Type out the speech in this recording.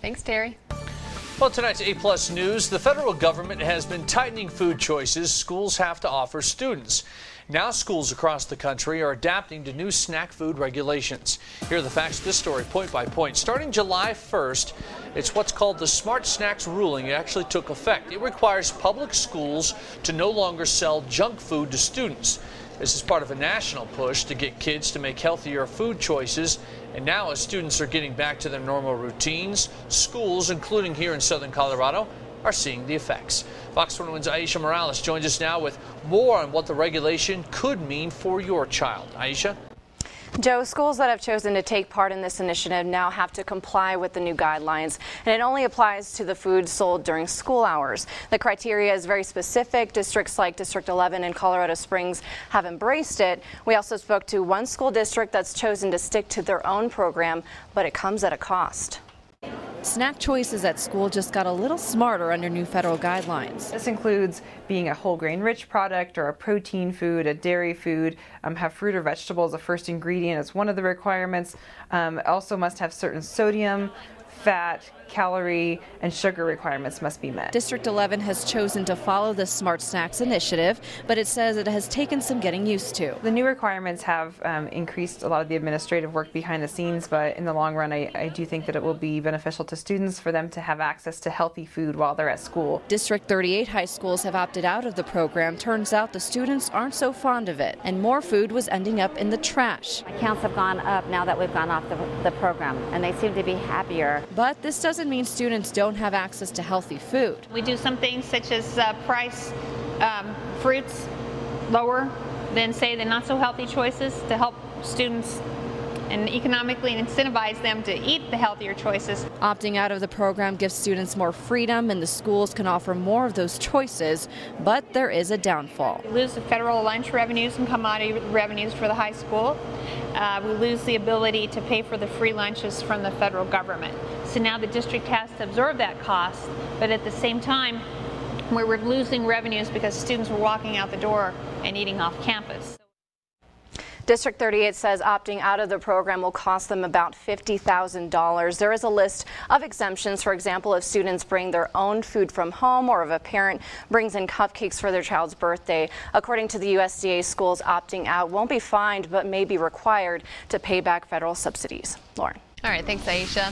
Thanks, Terry. Well, tonight's A+ News, the federal government has been tightening food choices schools have to offer students. Now schools across the country are adapting to new snack food regulations. Here are the facts of this story point by point. Starting July 1st, it's what's called the Smart Snacks ruling. It actually took effect. It requires public schools to no longer sell junk food to students. This is part of a national push to get kids to make healthier food choices. And now as students are getting back to their normal routines, schools, including here in southern Colorado, are seeing the effects. Fox 41's Aisha Morales joins us now with more on what the regulation could mean for your child. Aisha? Joe, schools that have chosen to take part in this initiative now have to comply with the new guidelines, and it only applies to the food sold during school hours. The criteria is very specific. Districts like District 11 and Colorado Springs have embraced it. We also spoke to one school district that's chosen to stick to their own program, but it comes at a cost. Snack choices at school just got a little smarter under new federal guidelines. This includes being a whole grain rich product or a protein food, a dairy food, have fruit or vegetables, a first ingredient as one of the requirements. It also must have certain sodium, fat, calorie, and sugar requirements must be met. District 11 has chosen to follow the Smart Snacks initiative, but it says it has taken some getting used to. The new requirements have increased a lot of the administrative work behind the scenes, but in the long run, I do think that it will be beneficial to students for them to have access to healthy food while they're at school. District 38 high schools have opted out of the program. Turns out the students aren't so fond of it, and more food was ending up in the trash. Accounts have gone up now that we've gone off the program, and they seem to be happier. But this doesn't mean students don't have access to healthy food. We do some things such as price fruits lower than, say, the not so healthy choices to help students and economically incentivize them to eat the healthier choices. Opting out of the program gives students more freedom, and the schools can offer more of those choices, but there is a downfall. We lose the federal lunch revenues and commodity revenues for the high school. We lose the ability to pay for the free lunches from the federal government. So now the district has to absorb that cost, but at the same time, we're losing revenues because students were walking out the door and eating off campus. District 38 says opting out of the program will cost them about $50,000. There is a list of exemptions. For example, if students bring their own food from home or if a parent brings in cupcakes for their child's birthday. According to the USDA, schools opting out won't be fined but may be required to pay back federal subsidies. Lauren. All right, thanks, Aisha.